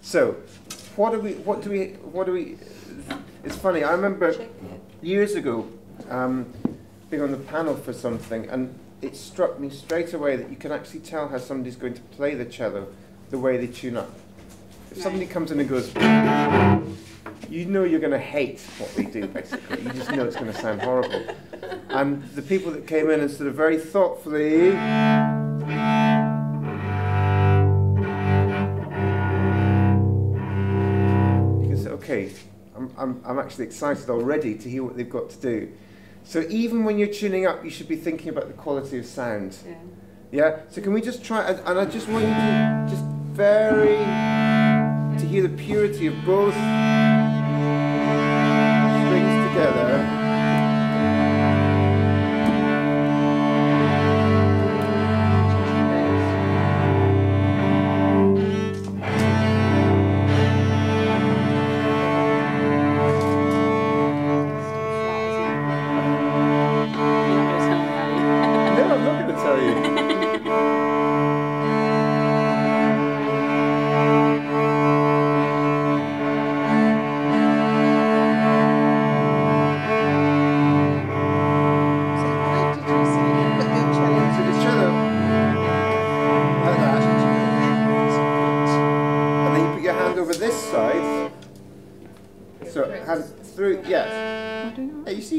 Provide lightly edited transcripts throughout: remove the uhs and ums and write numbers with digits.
So, what do we? It's funny. I remember years ago being on the panel for something, and it struck me straight away that you can actually tell how somebody's going to play the cello the way they tune up. If somebody comes in and goes, you know you're going to hate what they do, basically. You just know it's going to sound horrible. And the people that came in and sort of very thoughtfully, you can say, okay, I'm actually excited already to hear what they've got to do. So even when you're tuning up, you should be thinking about the quality of sound. Yeah. Yeah? So can we just try, and I just want you to just to hear the purity of both strings together.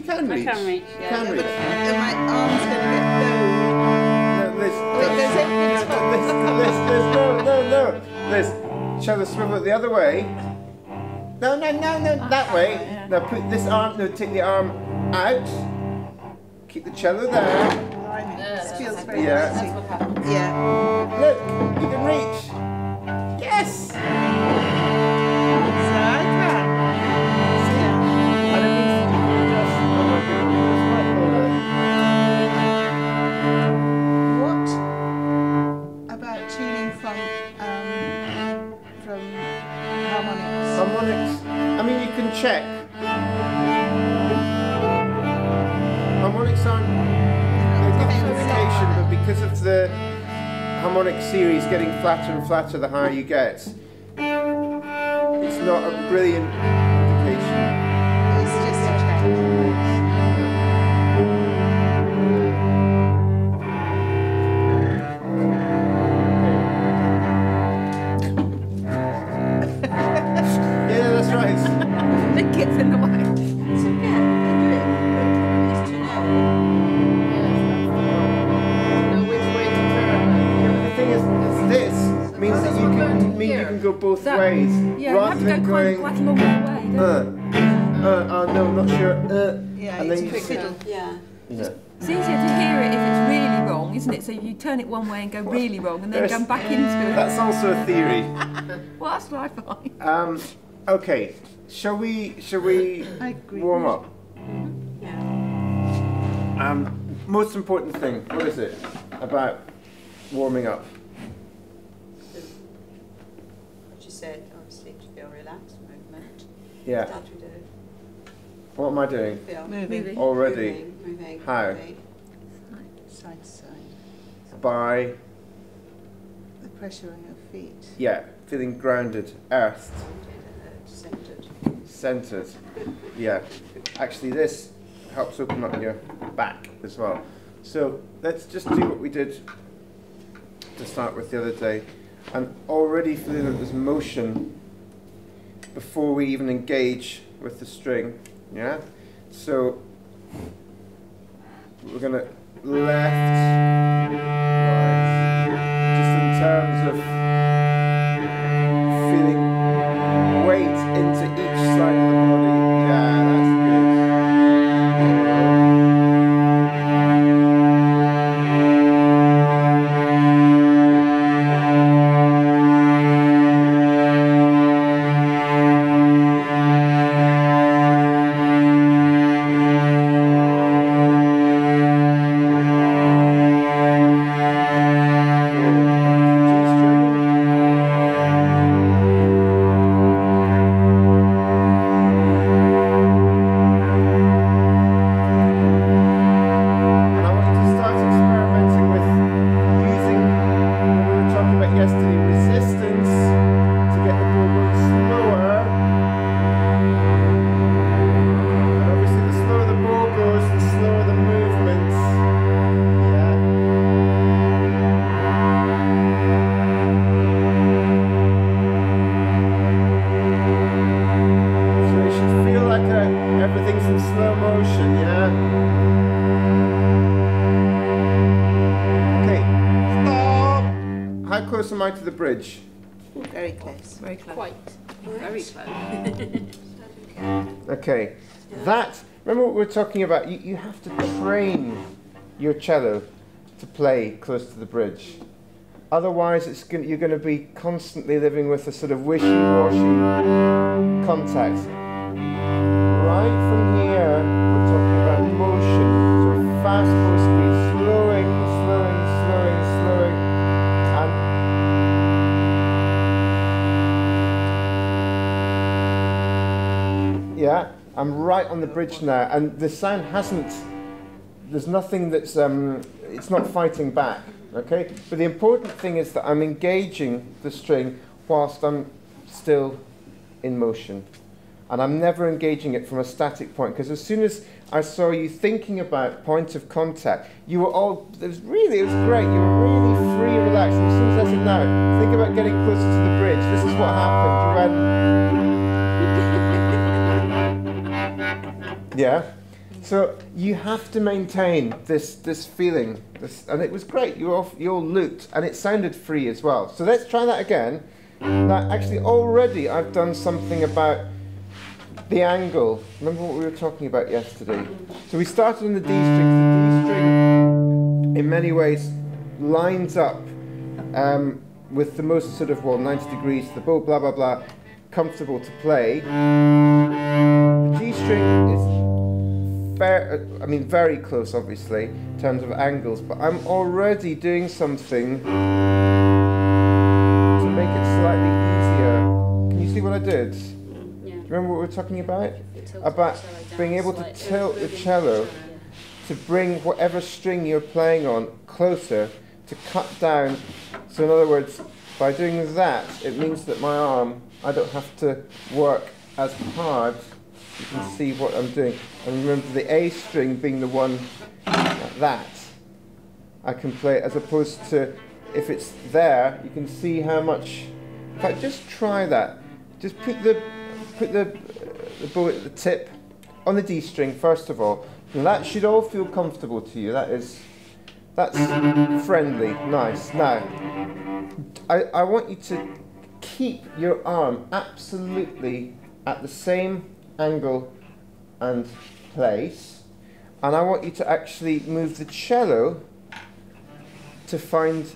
You can reach. I can reach, yeah. You can reach. And my arm's going to get bowed. No. Liz, cello swivel it the other way. No, that way. Yeah. Now put this arm, take the arm out. Keep the cello there. This feels very yeah. That's what happens. Yeah. Look, you can reach. Yes! So I can. What about tuning from harmonics? Harmonics. I mean, you can check. Harmonics aren't a good indication, but because of the harmonic series getting flatter and flatter the higher you get, it's not a brilliant indication. It's just a check. Yeah, that's right. The kid's in the way. It's okay. It's too low. Know which way to turn. The thing is, this means that you can go both ways. Yeah, rather you have than to go going, quite a long way, don't you? no, I'm not sure. Yeah, and then it's you quick just, fiddle. Yeah. you know. It's easier to hear it if it's really wrong, isn't it? So you turn it one way and go really wrong and then come back into it. That's also a theory. Well, that's what I find. Okay, shall we I agree. warm up? Yeah. Most important thing, what is it about warming up? What you said, obviously, to feel relaxed, movement. Yeah. That we do. What am I doing? Feel Moving. Already? Moving. How? Moving. Side to side. By, The pressure on your feet. yeah, feeling grounded, earthed, Centered. centered. Yeah. Actually, this helps open up your back as well. So let's just do what we did to start with the other day. I'm already feeling that there's motion before we even engage with the string. Yeah? So we're going to left, right, just in terms of feeling weight into each side of the body. Yeah, that's good. close am I to the bridge? Very close. Very close. Quite. Very close. Okay. That, remember what we were talking about? You have to train your cello to play close to the bridge. Otherwise, you're going to be constantly living with a sort of wishy-washy contact. Right from here, we're talking about motion, sort of fast slow speed, slowing, and yeah, I'm right on the bridge now, and the sound hasn't. There's nothing that's. It's not fighting back. Okay, but the important thing is that I'm engaging the string whilst I'm still in motion. And I'm never engaging it from a static point, because as soon as I saw you thinking about point of contact, you were all, it was great, you were really free and relaxed. And as soon as I said, now, think about getting closer to the bridge, this is what happened. You went, yeah. So you have to maintain this feeling, and it was great. You all looped, and it sounded free as well. So let's try that again. Now, actually, already I've done something about the angle. Remember what we were talking about yesterday? So we started on the D string. The D string, in many ways, lines up with the most sort of 90 degrees. The bow, blah blah blah, comfortable to play. The G string is very close, obviously, in terms of angles, but I'm already doing something to make it slightly easier. Can you see what I did? Yeah. Do you remember what we were talking about? About being able to tilt the cello to bring whatever string you're playing on closer, to cut down. So in other words, by doing that, it means that my arm, I don't have to work as hard. You can see what I'm doing. And remember, the A string being the one like that, I can play, as opposed to if it's there, you can see how much. In fact, just try that. Just put the bow at the tip on the D string first of all. And that should all feel comfortable to you. That's friendly, nice. Now, I want you to keep your arm absolutely at the same angle and place, and I want you to actually move the cello to find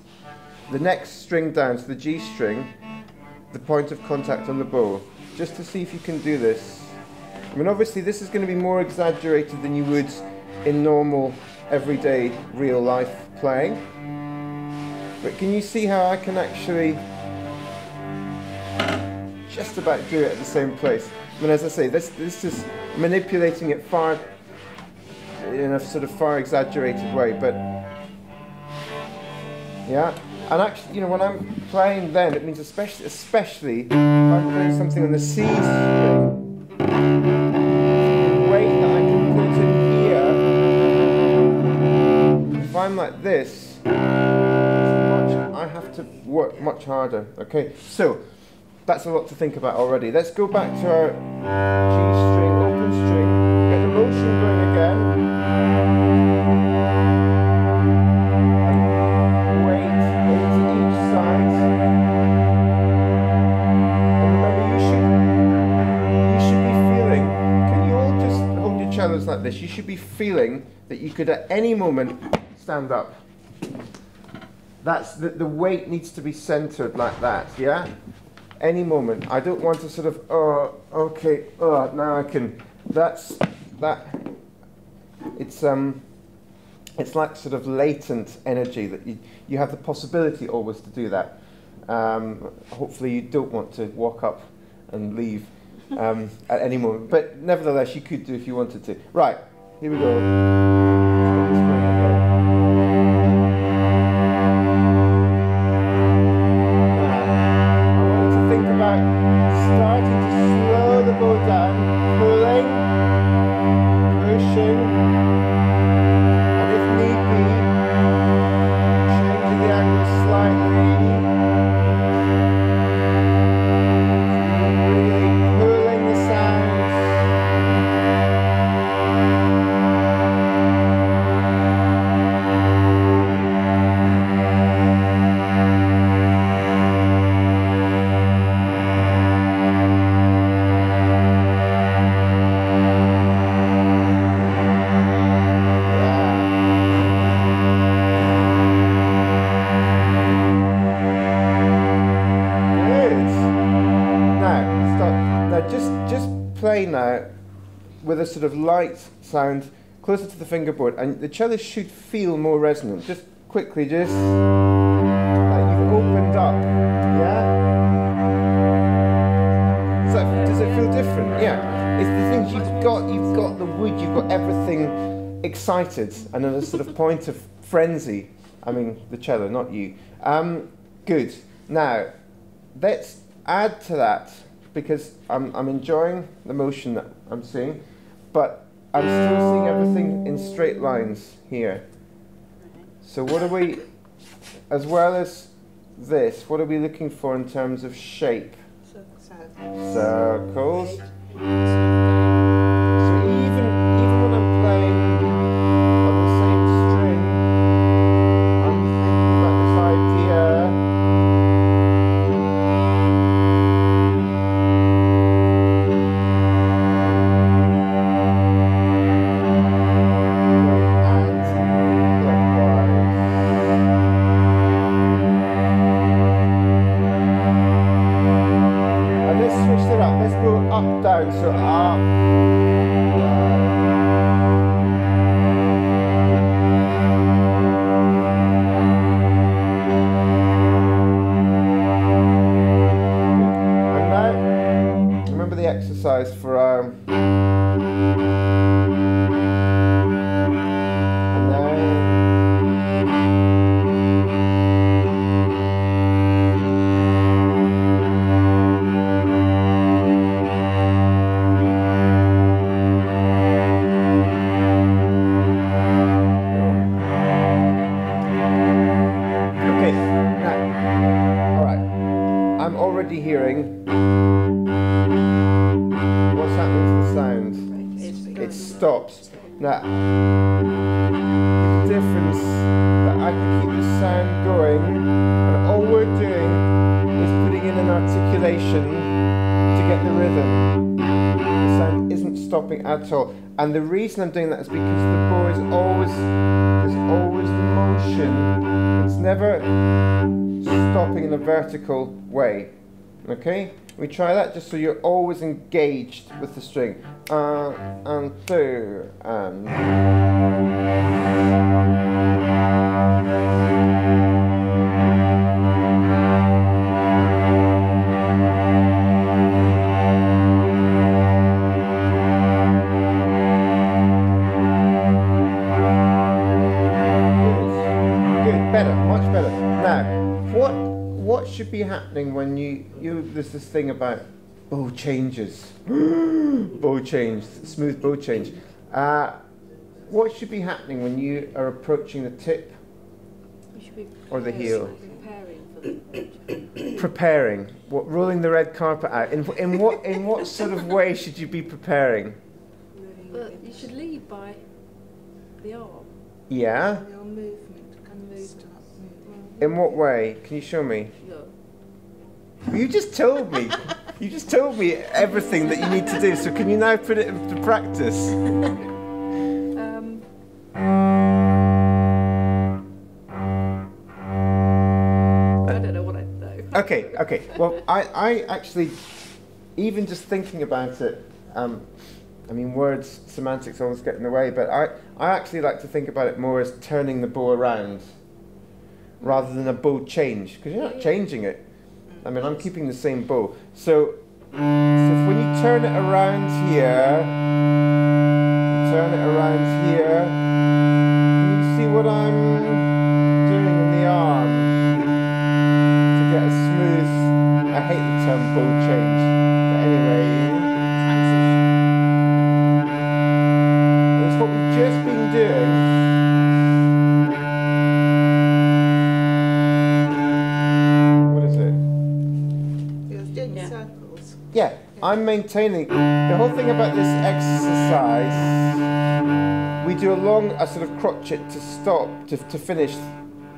the next string down, so the G string, the point of contact on the bow, just to see if you can do this. I mean, obviously this is going to be more exaggerated than you would in normal, everyday, real life playing, but can you see how I can actually just about do it at the same place? I mean, as I say, this is manipulating it in a sort of far exaggerated way, but yeah. And actually, when I'm playing then, it means especially if I'm playing something on the C string, the weight that I can put in here, if I'm like this, I have to work much harder. Okay, so that's a lot to think about already. Let's go back to our G string, open string, get the motion going again. And weight into each side. And remember, you should be feeling, can you all just hold your cellos like this? You should be feeling that you could at any moment stand up. That's the weight needs to be centered like that, yeah? Any moment. I don't want to sort of, now I can. It's like sort of latent energy that you have the possibility always to do that. Hopefully you don't want to walk up and leave at any moment, but nevertheless you could do if you wanted to. Right, here we go. play now with a sort of light sound closer to the fingerboard, and the cello should feel more resonant. Just quickly, just like you've opened up, yeah? Does it feel different? Yeah. It's the things you've got the wood, you've got everything excited and at a sort of point of frenzy. I mean, the cello, not you. Good. Now, let's add to that, because I'm enjoying the motion that I'm seeing, but I'm still seeing everything in straight lines here. So what are we, as well as this, what are we looking for in terms of shape? Circles. So even when I'm playing on the same string, I'm thinking about this idea. And let's switch it up. Let's go up, down. So up, down. And now, remember the exercise for and then okay, now, all right, I'm already hearing what's happening to the sound. It stops. Now, the difference that I can keep the sound going, and all we're doing is putting in an articulation to get the rhythm. The sound isn't stopping at all. And the reason I'm doing that is because the bow is always, there's always motion. It's never stopping in a vertical way. Okay? We try that just so you're always engaged with the string. And two, and. Good, better, much better. Now, what should be happening when there's this thing about bow changes, bow change, smooth bow change. What should be happening when you are approaching the tip or the heel? Preparing for the Preparing. What? Rolling the red carpet out. In what sort of way should you be preparing? Well, you should lead by the arm. Yeah. Your movement can move. start moving. In what way? Can you show me? Look. You just told me. You just told me everything that you need to do. So can you now put it into practice? I don't know what I'd do. Okay. Well, I actually, even just thinking about it, I mean, words, semantics always get in the way, but I actually like to think about it more as turning the bow around rather than a bow change, because you're not changing it. I mean, I'm keeping the same bow. So when you turn it around here, can you see what I'm doing in the arm to get a smooth, I hate the term bow change, but anyway, it's what we've just been doing. Yeah, I'm maintaining the whole thing about this exercise. We do a sort of crotchet to stop, to finish,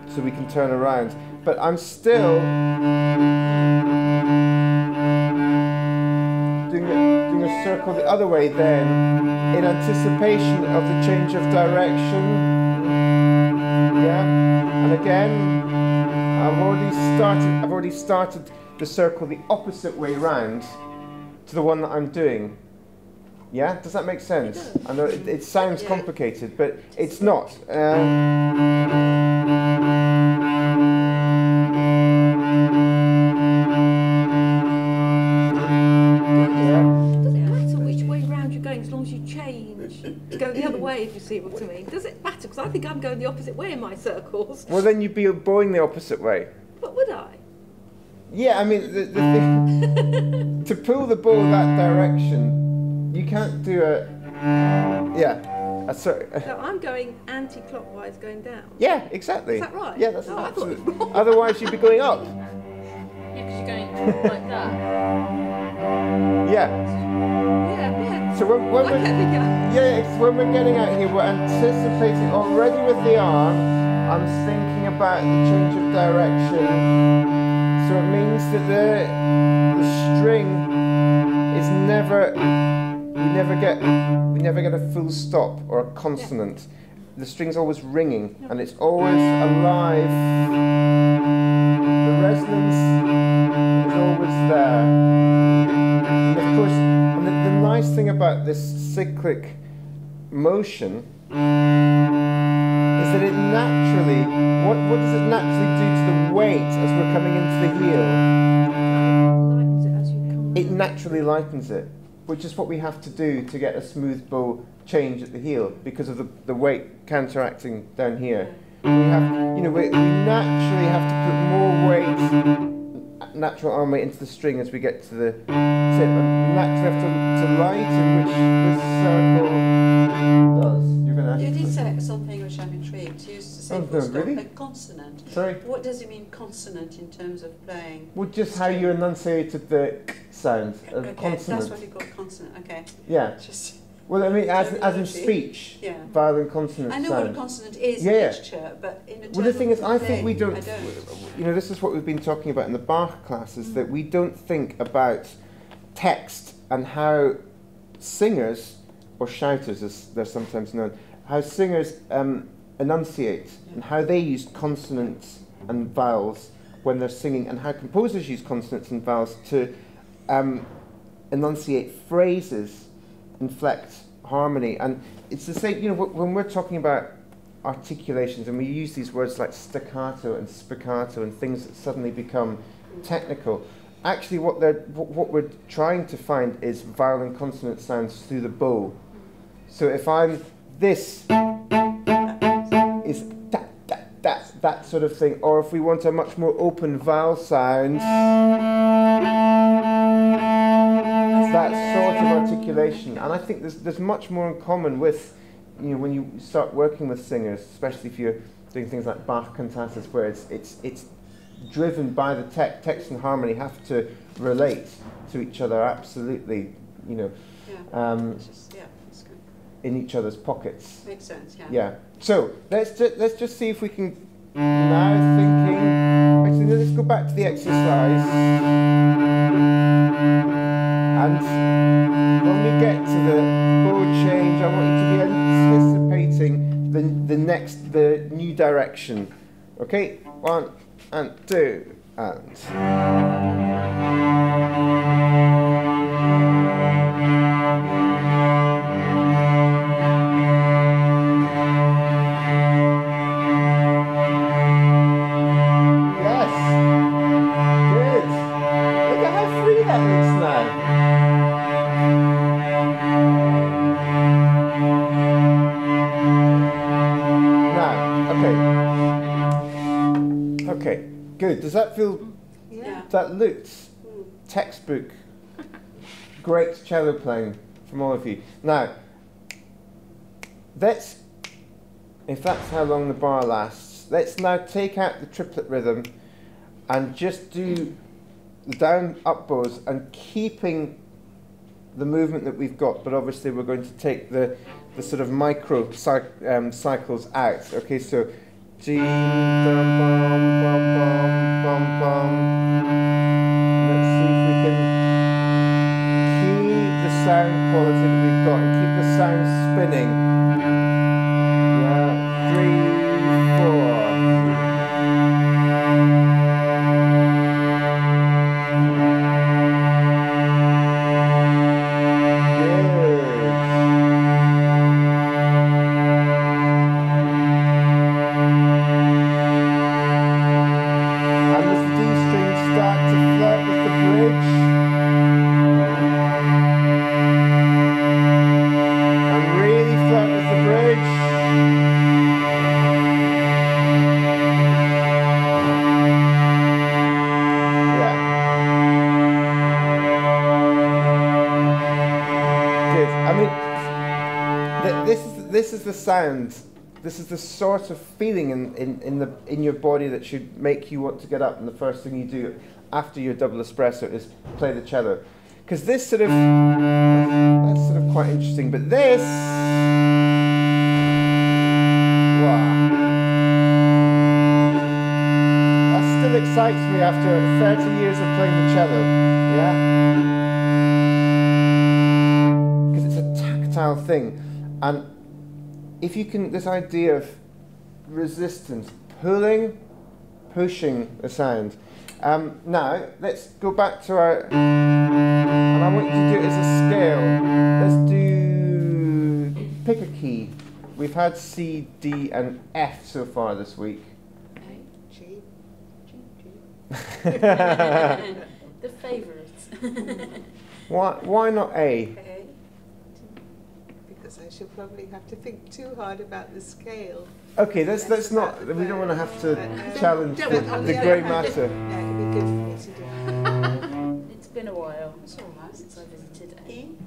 so we can turn around. But I'm still doing a circle the other way then, in anticipation of the change of direction. Yeah, and again, I've already started the circle the opposite way round to the one that I'm doing. Yeah, does that make sense? It does. I know it sounds Yeah. complicated, but it's not. Does it matter which way round you're going as long as you change to go the other way, if you see what I mean? Does it matter? Because I think I'm going the opposite way in my circles. Well, then you'd be bowing the opposite way. But would I? Yeah, I mean, the thing, to pull the bow that direction, you can't do So I'm going anti-clockwise, going down. Yeah, exactly. Is that right? Yeah, that's Oh, I thought it absolutely. was wrong. Otherwise, you'd be going up. Yeah, because you're going like that. Yeah. Yeah. So when we're, when we're getting out here, we're anticipating already with the arm. I'm thinking about the change of direction. So it means that the string is never. We never get a full stop or a consonant. Yeah. The string's always ringing and it's always alive. The resonance is always there. And of course, the nice thing about this cyclic motion is that it naturally, what does it naturally do to the weight as we're coming into the heel? It naturally lightens it, which is what we have to do to get a smooth bow change at the heel because of the weight counteracting down here. We naturally have to put more weight, natural arm weight into the string as we get to the tip, and naturally have to lighten, which this circle does. You're going to You have did to say something which I'm intrigued. You used to say really? a consonant. Sorry? What does it mean, consonant, in terms of playing? Well, just how you enunciated the sound of Okay, consonant. that's what you call consonant. Okay. Yeah. Just Well, I mean, as in terminology. speech, Yeah. vowel and consonant I know sound. what a consonant is in Yeah. literature, but in a Well, the thing is, I think we don't. I don't. You know, this is what we've been talking about in the Bach classes, that we don't think about text and how singers, or shouters as they're sometimes known, how singers enunciate and how they use consonants and vowels when they're singing, and how composers use consonants and vowels to enunciate phrases, inflect harmony. And it's the same, you know, when we're talking about articulations and we use these words like staccato and spiccato and things that suddenly become technical, actually what we're trying to find is vowel and consonant sounds through the bow. So if I'm this is that sort of thing, or if we want a much more open vowel sound, that sort of articulation. And I think there's much more in common with, you know, when you start working with singers, especially if you're doing things like Bach cantatas, where it's driven by the text and harmony have to relate to each other absolutely, you know, that's good. in each other's pockets. Makes sense, yeah. Yeah. So let's just see if we can now thinking. Actually, let's go back to the exercise. And when we get to the bow change, I want you to be anticipating the new direction. Okay, 1 and 2 and. Good. Does that feel? Yeah. That looks textbook. Great cello playing from all of you. Now, if that's how long the bar lasts, let's now take out the triplet rhythm and just do the down up bows and keeping the movement that we've got, but obviously we're going to take the sort of micro cycles out. Okay, so G, dum, bum, bum, bum, bum, bum. Let's see if we can keep the sound quality that we've got and keep the sound spinning. Yeah, 3, 4. Good. this is the sound. This is the sort of feeling in your body that should make you want to get up, and the first thing you do after your double espresso is play the cello. Because this sort of, that's sort of quite interesting, but this, wow, that still excites me after 30 years of playing the cello, yeah? Because it's a tactile thing, and if you can, this idea of resistance, pulling, pushing the sound. Now, let's go back to our, and I want you to do it as a scale. Let's do, pick a key. We've had C, D, and F so far this week. G. The favourites. Why not A? Okay. Because I should probably have to think too hard about the scale. Okay, let's not, we don't want to have to challenge the grey matter. No, it'd be good for me to do. It's been a while. It's all right since I visited A. E?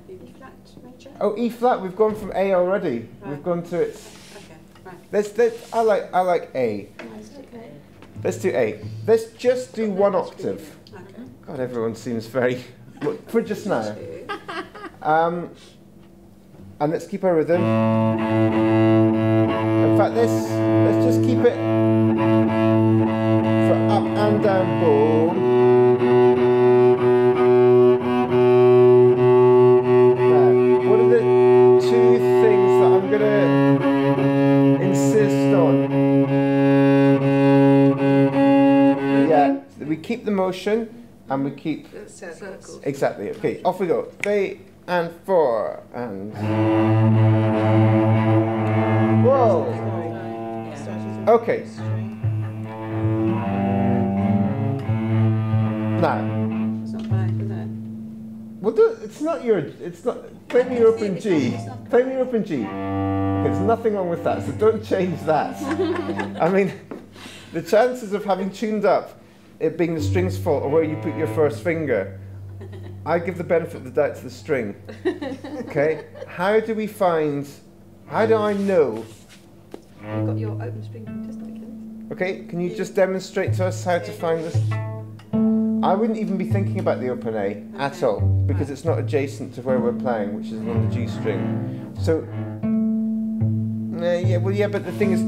E flat major? Oh, E flat, we've gone from A already. Right. We've gone to it. Okay, right. I like A. Okay. Let's do A. Let's just do one octave. Okay. God, everyone seems very, for just now. Two. And let's keep our rhythm. In fact, let's just keep it for up and down bow. Now, what are the two things that I'm going to insist on? Yeah, we keep the motion and we keep... Circles. Exactly. Okay, off we go. 3 and 4 and... Whoa! Okay. Now. It's not bad, is it? Well, it's not your... It's not... Play me your open G. Play me your open G. Okay, there's nothing wrong with that, so don't change that. I mean, the chances of having tuned up it being the string's fault or where you put your first finger, I give the benefit of the doubt to the string. Okay? How do we find... How do I know? You've got your open string test again. Okay, can you just demonstrate to us how to find this? I wouldn't even be thinking about the open A at all, because it's not adjacent to where we're playing, which is on the G string. So, yeah, but the thing is,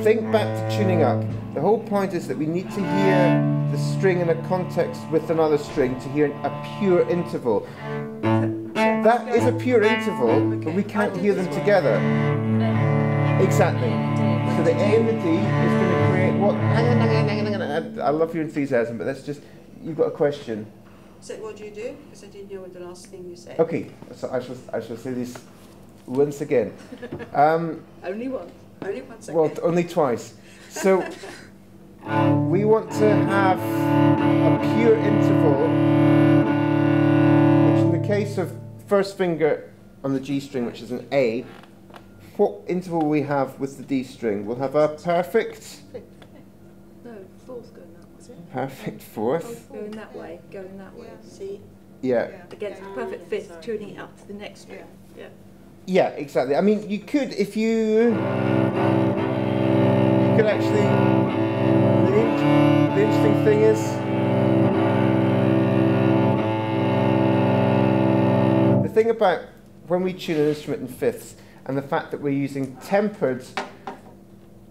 think back to tuning up. The whole point is that we need to hear the string in a context with another string to hear a pure interval. That is a pure interval, but we can't hear them together. Exactly. So the A and the D is going to create what? I love your enthusiasm, but that's just, you've got a question. So what do you do? Because I didn't know what the last thing you said. Okay, so I shall say this once again. Only once. Only one second. Well, only twice. So we want to have a pure interval, which in the case of first finger on the G string, which is an A, what interval we have with the D string? We'll have a perfect... No, fourth going that way. Perfect fourth. Going that way, going that way. C. Yeah. Against the perfect fifth, tuning it up to the next string. Yeah. Yeah, exactly. I mean, you could, if you could actually, the interesting thing is, the thing about when we tune an instrument in fifths, and the fact that we're using tempered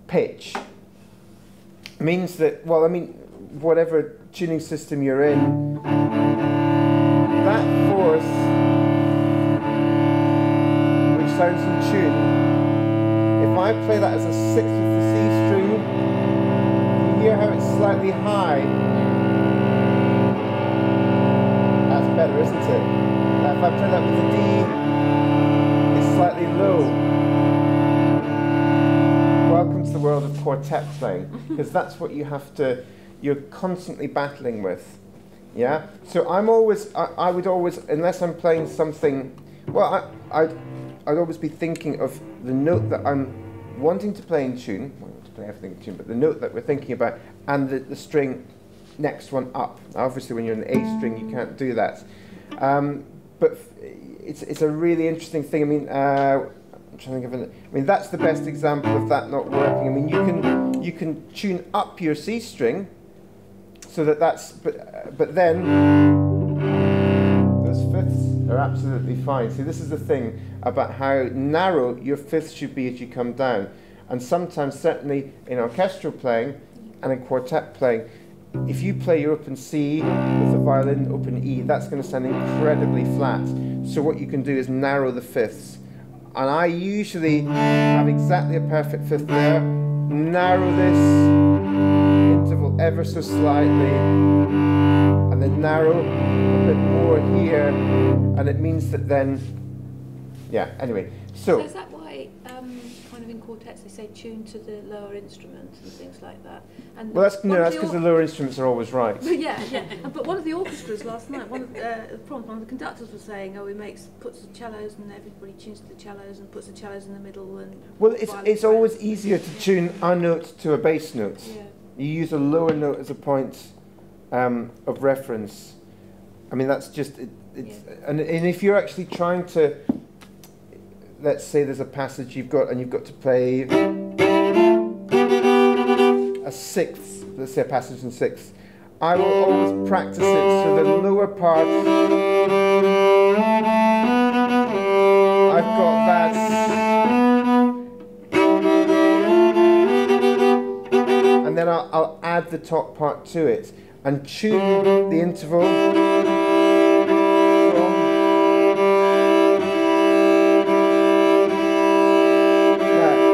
pitch, means that, well, I mean, whatever tuning system you're in, that fourth, sounds in tune. If I play that as a sixth with the C string, you hear how it's slightly high. That's better, isn't it? Now if I play that with the D, it's slightly low. Welcome to the world of quartet playing, because that's what you have to, you're constantly battling with. Yeah? So I'm always, I would always, unless I'm playing something, well, I'd always be thinking of the note that I'm wanting to play in tune, well, not to play everything in tune, but the note that we're thinking about, and the string next one up. Obviously, when you're in the A string, you can't do that. but it's a really interesting thing. I mean, I'm trying to think of it. I mean, that's the best example of that not working. I mean, you can tune up your C string, so that's but then those fifths are absolutely fine. See, this is the thing about how narrow your fifths should be as you come down, and sometimes, certainly in orchestral playing and in quartet playing, if you play your open C with the violin open E, that's going to sound incredibly flat. So what you can do is narrow the fifths. And I usually have exactly a perfect fifth there, narrow this interval ever so slightly, and then narrow a bit more here, and it means that then, yeah, anyway. So is that why kind of in quartets they say tune to the lower instruments and things like that? And well, that's because the lower instruments are always right. Yeah. But one of the orchestras last night, one of the conductors was saying, oh, puts the cellos, and everybody tunes to the cellos and puts the cellos in the middle. And well, it's always easier to tune a note to a bass note. Yeah. You use a lower note as a point of reference. I mean, that's just and if you're actually trying to, let's say there's a passage you've got to play a sixth, let's say a passage in sixth, I will always practice it so the lower part, I've got that, and then I'll add the top part to it and tune the interval from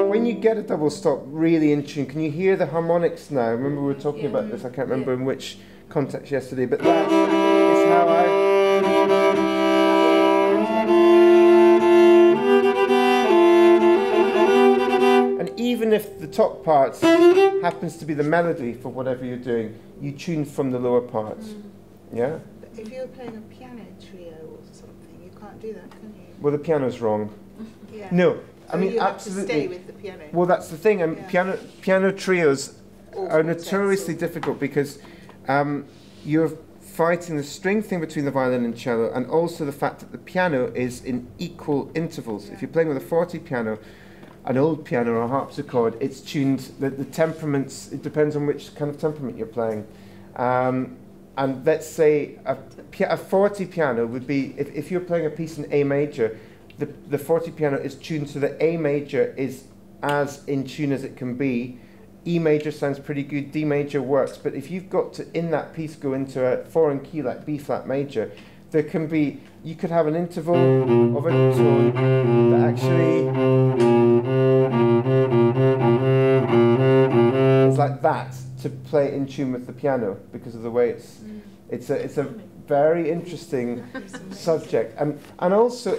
when you get a double stop really in tune, can you hear the harmonics now? Remember we were talking about this, I can't remember in which context yesterday, but that is how and even if the top part happens to be the melody for whatever you're doing, you tune from the lower parts. Yeah? But if you're playing a piano trio or something, you can't do that, can you? Well, the piano's wrong. Yeah. No. I mean, you have absolutely. to stay with the piano. Well, that's the thing. Piano trios are notoriously or difficult because you're fighting the string thing between the violin and cello, and also the fact that the piano is in equal intervals. Yeah. If you're playing with a forte piano, an old piano or a harpsichord, it's tuned. The temperaments. It depends on which kind of temperament you're playing. And let's say a forte piano would be if you're playing a piece in A major. The forte piano is tuned so that A major is as in tune as it can be. E major sounds pretty good, D major works, but if you've got to, in that piece, go into a foreign key like B flat major, you could have an interval of a tone that actually is like that to play in tune with the piano because of the way it's a very interesting subject, and also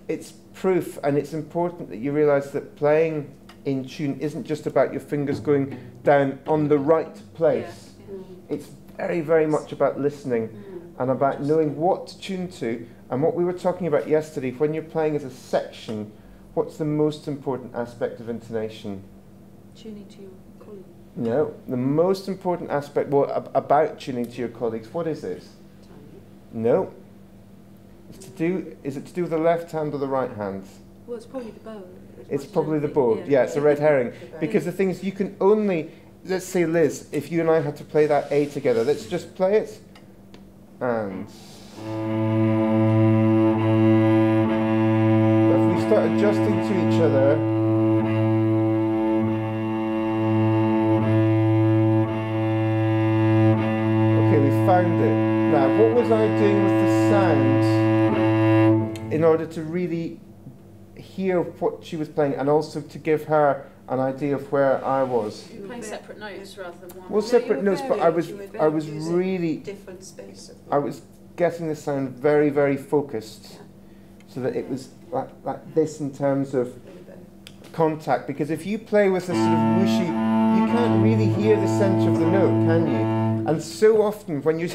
it's proof, and it's important that you realise that playing in tune isn't just about your fingers going down on the right place. It's very, very much about listening and about knowing what to tune to. And what we were talking about yesterday, when you're playing as a section, what's the most important aspect of intonation? Tuning to your colleague. No, the most important aspect about tuning to your colleagues, what is it? No. Is it to do with the left hand or the right hand? Well, it's probably the bow. It's probably the bow. Yeah, it's a red herring. Because the thing is, you can only, let's say, Liz, if you and I had to play that A together, let's just play it. And if we start adjusting to each other, okay, we found it. Now, what was I doing with the sound in order to really hear what she was playing and also to give her an idea of where I was? You're playing separate notes rather than one. Well, separate notes, but I was really different space. I was getting the sound very, very focused, so that it was like this in terms of contact. Because if you play with a sort of whooshy, you can't really hear the centre of the note, can you? And so often when you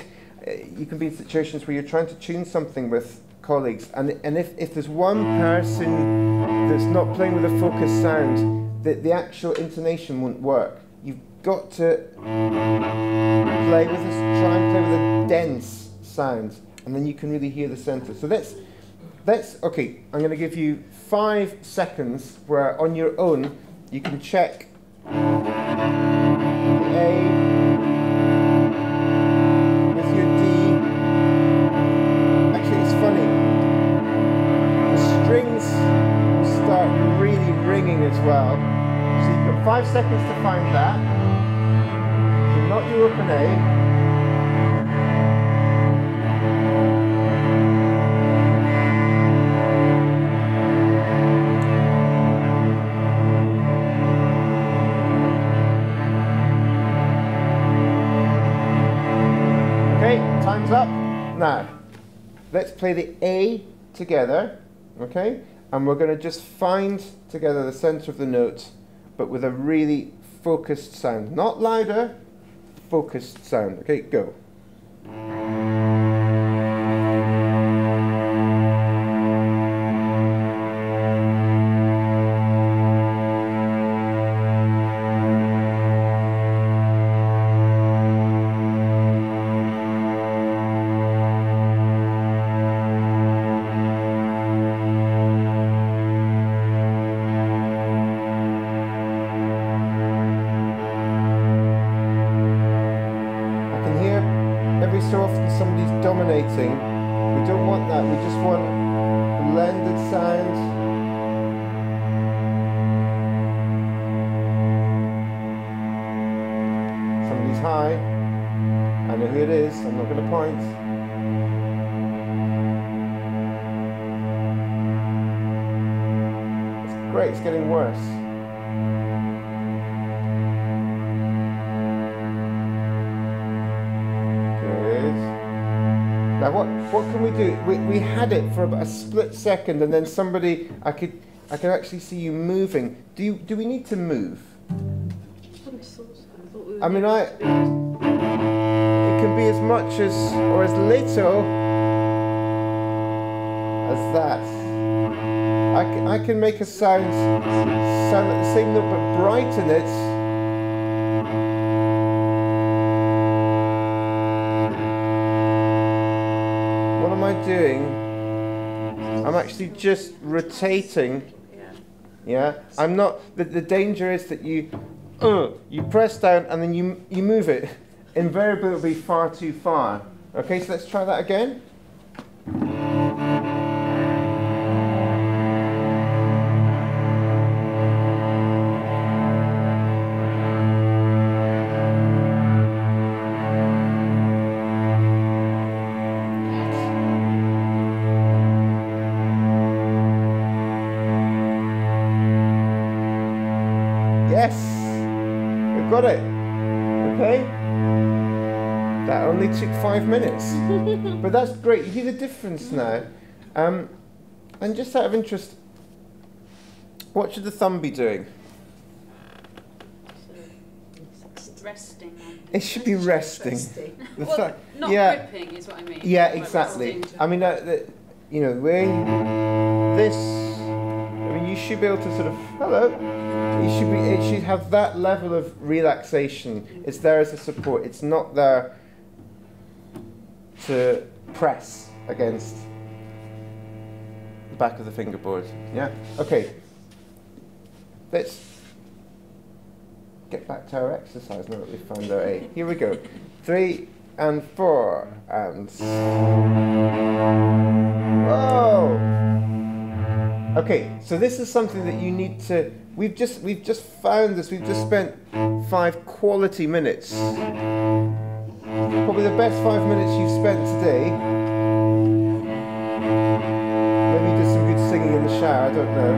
can be in situations where you're trying to tune something with colleagues, and if there's one person that's not playing with a focused sound, the actual intonation won't work. You've got to try and play with a dense sound, and then you can really hear the center. So let's okay, I'm going to give you 5 seconds where on your own you can check the A with your D. Actually, it's funny. The strings will start really ringing as well. So you've got 5 seconds to find that. So not your open A. Time's up. Now, let's play the A together, okay? And we're going to just find together the center of the note, but with a really focused sound. Not louder, focused sound. Okay, go. So often somebody's dominating. We don't want that. We just want blended sound. Somebody's high. I know who it is. I'm not going to point. It's great. It's getting worse. Now what can we do? We had it for about a split second, and then somebody I could actually see you moving. Do we need to move? I mean, it can be as much as or as little as that. I can make a sound like the same note but brighten it. Doing, I'm actually just rotating. Yeah, I'm not. The danger is that you press down and then you move it. Invariably, it'll be far too far. Okay, so let's try that again. Yes, we've got it. Okay, that only took 5 minutes, but that's great. You hear the difference now. And just out of interest, what should the thumb be doing? Resting. It should be resting. Well, not gripping is what I mean. Yeah, exactly. I mean, you know, this. I mean, you should be able to sort of it should have that level of relaxation. It's there as a support. It's not there to press against the back of the fingerboard. Yeah? Okay. Let's get back to our exercise now that we've found our A. Here we go. 3 and 4 and... Whoa! Okay, so this is something that you need to... We've just found this. We've just spent 5 quality minutes. Probably the best 5 minutes you've spent today. Maybe you did some good singing in the shower, I don't know.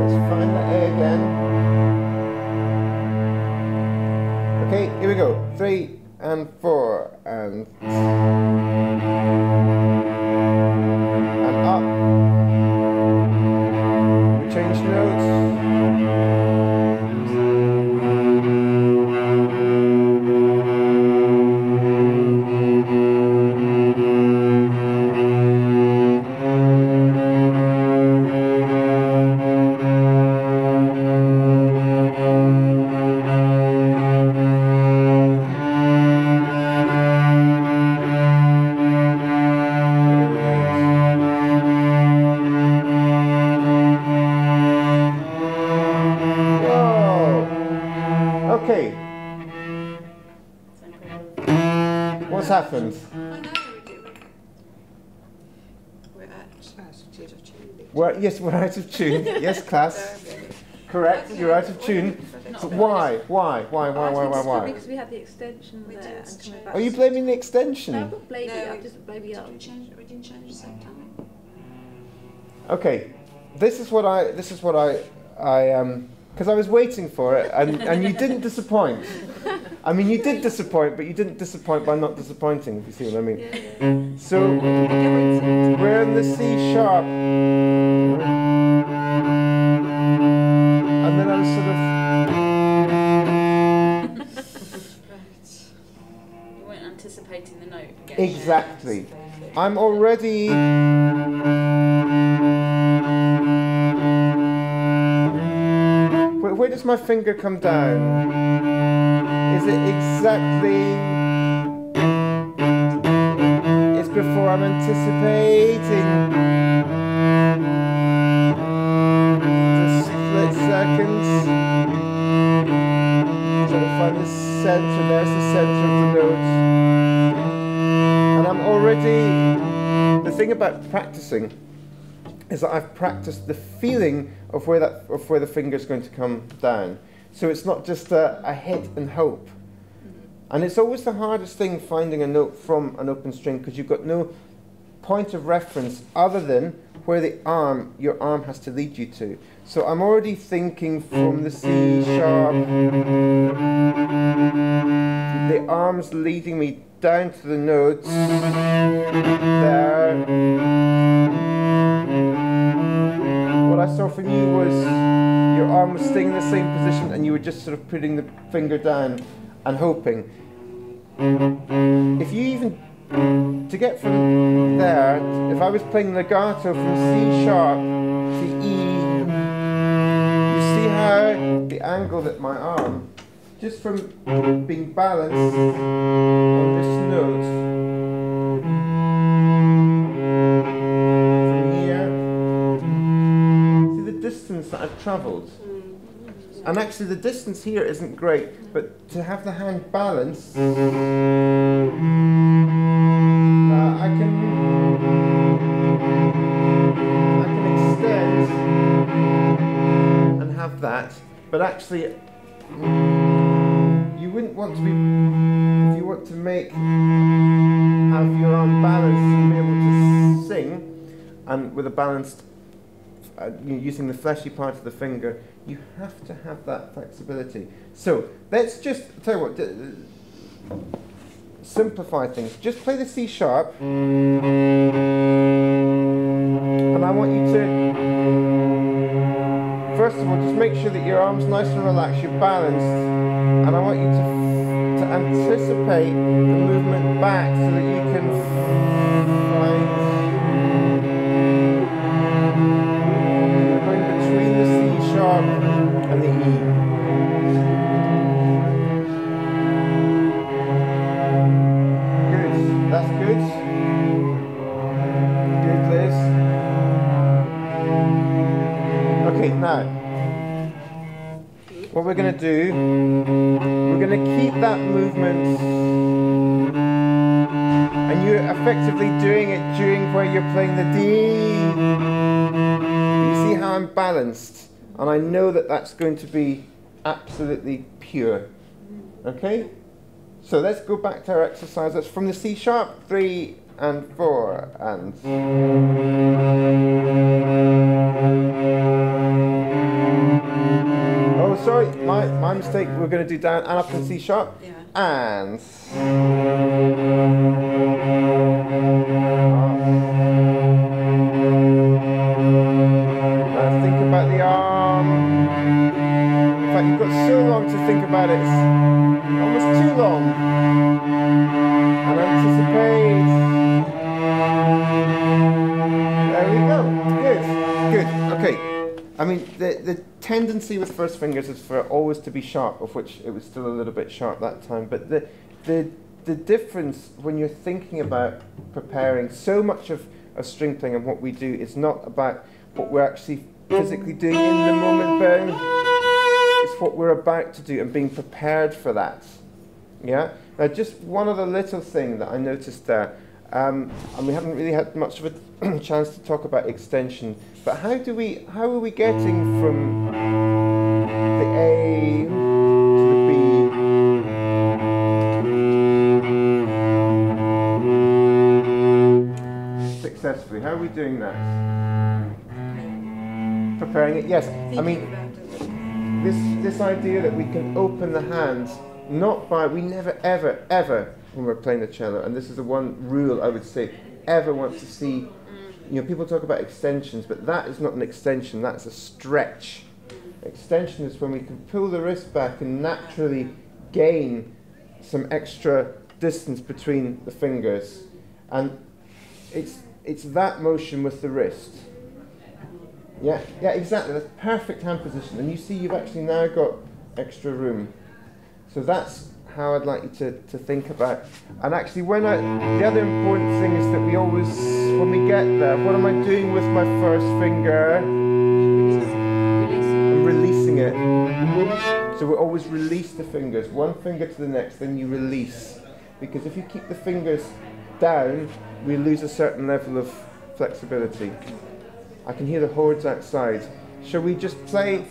Let's find that A again. Okay, here we go. 3 and 4 and up. We change notes. Okay. What's happened? I know we're doing. We're Attitude of tuning. Yes, we're out of tune. Yes, class. Correct, you're out of tune. But why? Why? Because we had the extension there and coming back. Are you blaming the extension? No, I'm not blaming it, No. I'm just blaming it. We didn't change the same time. Okay, this is what I because I was waiting for it, and you didn't disappoint. I mean, you did disappoint, but you didn't disappoint by not disappointing, if you see what I mean. Yeah. So, we're in the C sharp. And then I was sort of... You weren't anticipating the note. Exactly. I'm already... Where does my finger come down? Is it exactly... It's before I'm anticipating the split seconds. Trying to find the center. There's the center of the note. And I'm already... The thing about practicing is that I've practiced the feeling of where the finger's going to come down. So it's not just a hit and hope. And it's always the hardest thing finding a note from an open string because you've got no point of reference other than where your arm has to lead you to. So I'm already thinking from the C sharp, the arm's leading me down to the notes there. What I saw from you was your arm was staying in the same position and you were just sort of putting the finger down and hoping. If you even, to get from there, if I was playing legato from C sharp to E, you see how the angle that my arm, just from being balanced on this note, distance that I've travelled. And actually the distance here isn't great, but to have the hand balanced, I can extend and have that, but actually you wouldn't want to be, if you want to have your arm balanced and be able to sing, and with a balanced using the fleshy part of the finger, you have to have that flexibility. So let's just tell you what, simplify things. Just play the C sharp, and I want you to, first of all, just make sure that your arm's nice and relaxed, you're balanced, and I want you to anticipate the movement back so that you can find between the C sharp and the E. Good. That's good. Good, Liz. Okay, now, what we're going to do, we're going to keep that movement, and you're effectively doing it during where you're playing the D. See how I'm balanced, and I know that that's going to be absolutely pure. Okay? So let's go back to our exercise. That's from the C sharp, 3 and 4, and... Oh, sorry, my mistake. We're going to do down and up in C sharp, and... Think about the arm. In fact, you've got so long to think about it. It's almost too long. And anticipate. There we go. Good. Good. Okay. I mean, the tendency with first fingers is for it always to be sharp, of which it was still a little bit sharp that time. But the difference when you're thinking about preparing, so much of string playing and what we do is not about what we're actually physically doing in the moment bowing. It's what we're about to do and being prepared for that. Yeah? Now, just one other little thing that I noticed there, and we haven't really had much of a chance to talk about extension, but how are we getting from the A to the B successfully? How are we doing that? Preparing it, yes. I mean, this idea that we can open the hands, not by, we never, ever, ever, when we're playing the cello, and this is the one rule I would say, ever want to see, people talk about extensions, but that is not an extension, that's a stretch. Extension is when we can pull the wrist back and naturally gain some extra distance between the fingers. And it's that motion with the wrist. Yeah, exactly. That's perfect hand position. And you see you've actually now got extra room. So that's how I'd like you to think about. And actually, the other important thing is that we always, when we get there, what am I doing with my first finger? I'm releasing it. So we always release the fingers. One finger to the next, then you release. Because if you keep the fingers down, we lose a certain level of flexibility. I can hear the hordes outside. Shall we just play?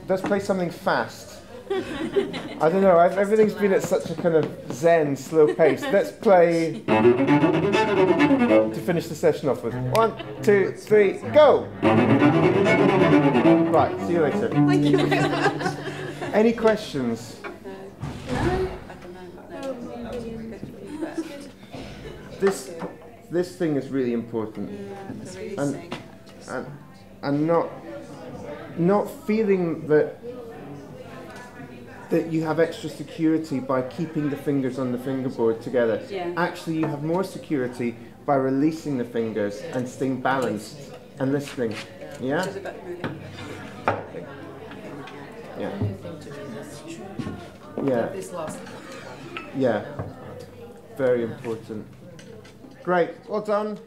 Let's play something fast. I don't know, everything's been at such a kind of zen, slow pace. Let's play to finish the session off with. 1, 2, 3, go! Right, see you later. Thank you very much. Any questions? This thing is really important. And not feeling that you have extra security by keeping the fingers on the fingerboard together. Yeah. Actually, you have more security by releasing the fingers and staying balanced and listening. Yeah? Yeah. Yeah. Yeah. Very important. Great. Well done.